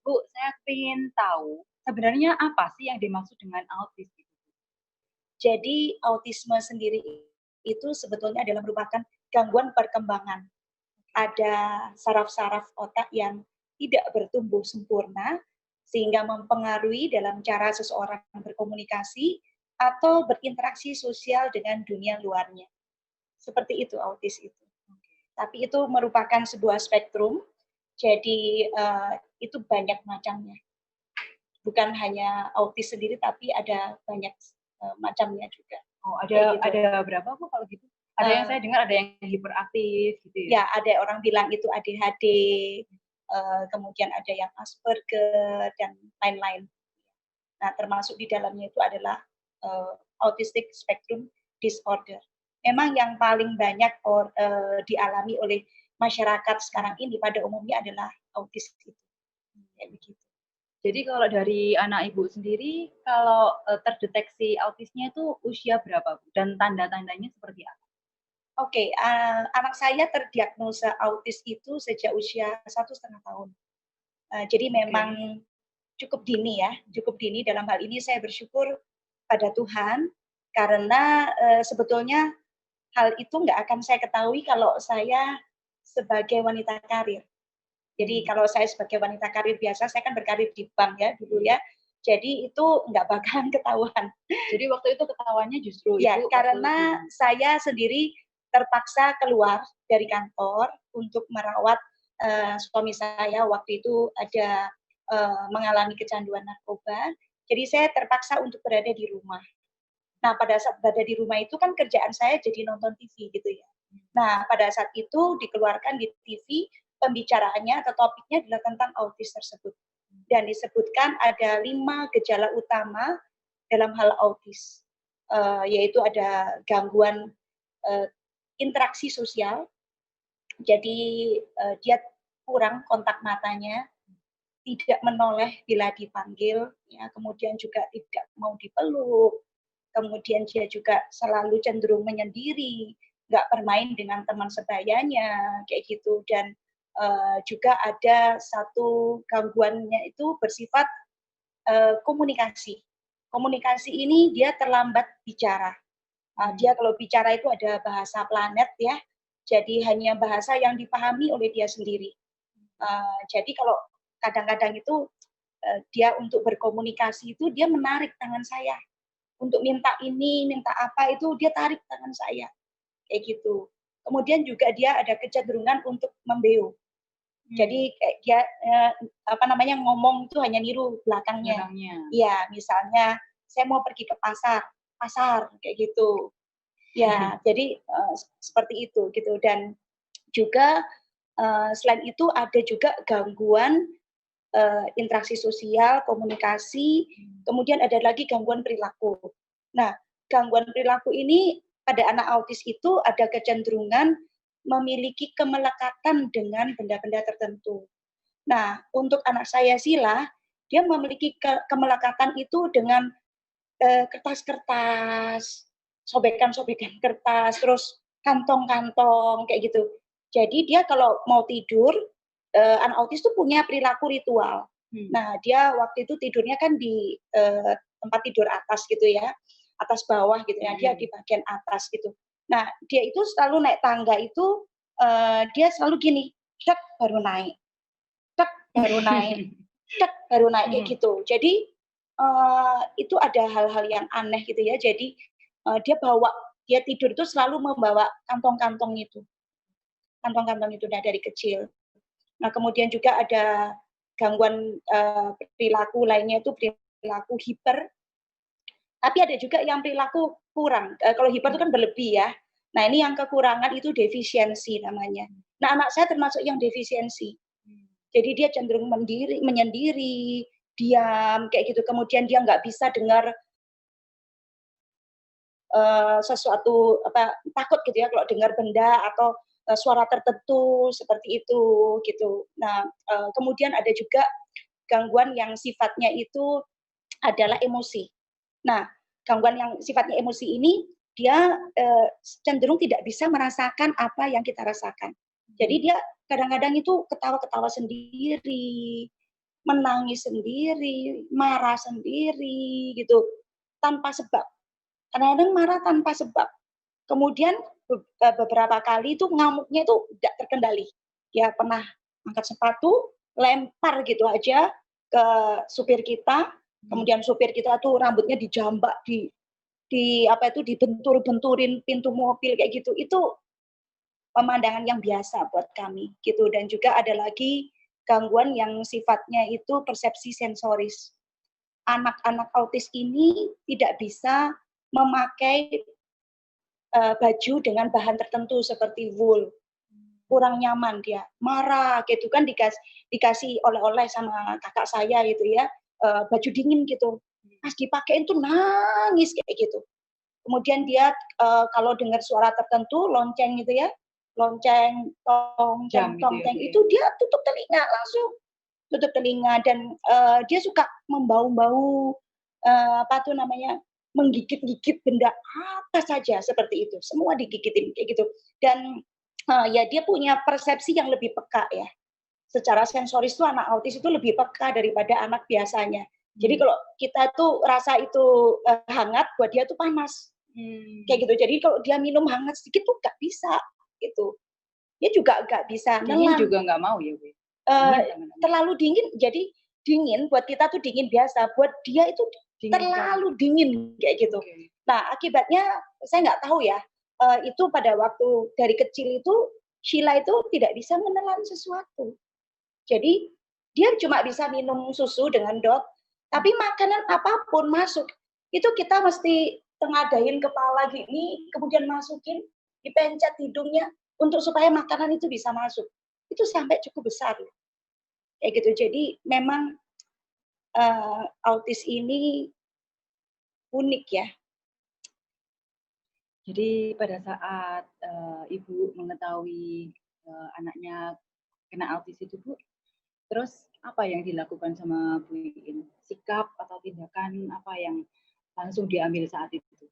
Bu, saya ingin tahu sebenarnya apa sih yang dimaksud dengan autis gitu? Jadi autisme sendiri itu sebetulnya adalah merupakan gangguan perkembangan. Ada saraf-saraf otak yang tidak bertumbuh sempurna sehingga mempengaruhi dalam cara seseorang berkomunikasi atau berinteraksi sosial dengan dunia luarnya. Seperti itu autis itu. Tapi itu merupakan sebuah spektrum, jadi itu banyak macamnya. Bukan hanya autis sendiri tapi ada banyak macamnya juga. Oh, Kayak gitu. ada berapa Bu kalau gitu? Ada yang saya dengar ada yang hiperaktif gitu ya? Ya, ada orang bilang itu ADHD, kemudian ada yang Asperger dan lain-lain. Nah, termasuk di dalamnya itu adalah autistic spectrum disorder. Memang yang paling banyak dialami oleh masyarakat sekarang ini pada umumnya adalah autis itu. Kayak begitu. Jadi kalau dari anak Ibu sendiri, kalau terdeteksi autisnya itu usia berapa Bu? Dan tanda-tandanya seperti apa? Oke, anak saya terdiagnosa autis itu sejak usia 1,5 tahun. Jadi memang cukup dini ya, cukup dini. Dalam hal ini saya bersyukur pada Tuhan, karena sebetulnya hal itu nggak akan saya ketahui kalau saya sebagai wanita karir. Jadi kalau saya sebagai wanita karir biasa, saya kan berkarir di bank ya dulu ya. Jadi itu nggak bakalan ketahuan. Jadi waktu itu ketahuannya justru Ya, Ibu karena saya sendiri terpaksa keluar dari kantor untuk merawat suami saya. Waktu itu ada mengalami kecanduan narkoba. Jadi saya terpaksa untuk berada di rumah. Nah, pada saat berada di rumah itu kan kerjaan saya jadi nonton TV gitu ya. Nah, pada saat itu dikeluarkan di TV pembicaraannya atau topiknya adalah tentang autis tersebut. Dan disebutkan ada 5 gejala utama dalam hal autis, yaitu ada gangguan interaksi sosial, jadi dia kurang kontak matanya, tidak menoleh bila dipanggil, ya, kemudian juga tidak mau dipeluk, kemudian dia juga selalu cenderung menyendiri, nggak bermain dengan teman sebayanya, kayak gitu. Dan juga ada satu gangguannya itu bersifat komunikasi. Komunikasi ini dia terlambat bicara. Dia kalau bicara itu ada bahasa planet ya, jadi hanya bahasa yang dipahami oleh dia sendiri. Jadi kalau kadang-kadang itu dia untuk berkomunikasi itu dia menarik tangan saya. Untuk minta ini, minta apa itu dia tarik tangan saya. Kayak gitu. Kemudian juga dia ada kecenderungan untuk membeu. Jadi kayak dia ngomong itu hanya niru belakangnya. Iya, misalnya saya mau pergi ke pasar, pasar kayak gitu. Ya, jadi seperti itu gitu. Dan juga selain itu ada juga gangguan interaksi sosial, komunikasi, kemudian ada lagi gangguan perilaku. Nah, gangguan perilaku ini pada anak autis itu ada kecenderungan memiliki kemelekatan dengan benda-benda tertentu. Nah, untuk anak saya Sila, dia memiliki kemelekatan itu dengan kertas-kertas, sobekan-sobekan kertas, terus kantong-kantong kayak gitu. Jadi dia kalau mau tidur, anak autis tuh punya perilaku ritual. Nah, dia waktu itu tidurnya kan di tempat tidur atas gitu ya, atas bawah gitu ya, dia di bagian atas gitu. Nah, dia itu selalu naik tangga itu, dia selalu gini, cek baru naik, cek baru naik, cek baru naik kayak gitu. Jadi itu ada hal-hal yang aneh gitu ya. Jadi dia tidur itu selalu membawa kantong-kantong itu, kantong-kantong itu dari kecil. Nah, kemudian juga ada gangguan perilaku lainnya itu perilaku hiper. Tapi ada juga yang perilaku kurang. Kalau hiper itu kan berlebih ya. Nah, ini yang kekurangan itu defisiensi namanya. Nah, anak saya termasuk yang defisiensi. Jadi dia cenderung menyendiri, diam kayak gitu. Kemudian dia nggak bisa dengar sesuatu takut gitu ya kalau dengar benda atau suara tertentu seperti itu gitu. Nah, kemudian ada juga gangguan yang sifatnya itu adalah emosi. Nah, gangguan yang sifatnya emosi ini dia cenderung tidak bisa merasakan apa yang kita rasakan. Jadi dia kadang-kadang itu ketawa-ketawa sendiri, menangis sendiri, marah sendiri gitu, tanpa sebab. Kadang-kadang marah tanpa sebab. Kemudian beberapa kali itu ngamuknya itu tidak terkendali. Dia pernah angkat sepatu, lempar gitu aja ke supir kita, kemudian supir kita tuh rambutnya dijambak, di apa itu, dibentur-benturin pintu mobil kayak gitu. Itu pemandangan yang biasa buat kami gitu. Dan juga ada lagi gangguan yang sifatnya itu persepsi sensoris. Anak-anak autis ini tidak bisa memakai baju dengan bahan tertentu seperti wool, kurang nyaman dia, marah gitu kan, dikasih oleh-oleh sama kakak saya gitu ya, baju dingin gitu, pas dipakein tuh nangis kayak gitu. Kemudian dia kalau dengar suara tertentu, lonceng gitu ya, lonceng, tong, Jam teng, gitu tong, ya, teng, Bu, ya? itu dia tutup telinga langsung, tutup telinga. Dan dia suka membau-bau, apa tuh namanya, menggigit-gigit benda apa saja seperti itu, semua digigitin kayak gitu. Dan ya dia punya persepsi yang lebih peka ya. Secara sensoris tuh anak autis itu lebih peka daripada anak biasanya. Jadi kalau kita tuh rasa itu hangat, buat dia tuh panas. Kayak gitu. Jadi kalau dia minum hangat sedikit tuh nggak bisa gitu. Dia juga nggak bisa Dingin nelan. juga nggak mau ya, Bu? Dingin Terlalu dingin, jadi dingin buat kita tuh dingin biasa, buat dia itu dingin terlalu dingin kayak gitu. Okay. Nah akibatnya saya nggak tahu ya, itu pada waktu dari kecil itu Sheila itu tidak bisa menelan sesuatu. Jadi dia cuma bisa minum susu dengan dot, tapi makanan apapun masuk, itu kita mesti tengadain kepala gini, kemudian masukin, dipencet hidungnya untuk supaya makanan itu bisa masuk. Itu sampai cukup besar. Kayak gitu. Jadi memang autis ini unik ya. Jadi pada saat Ibu mengetahui anaknya kena autis itu, Bu, terus apa yang dilakukan sama Bu Iin? Sikap atau tindakan apa yang langsung diambil saat itu?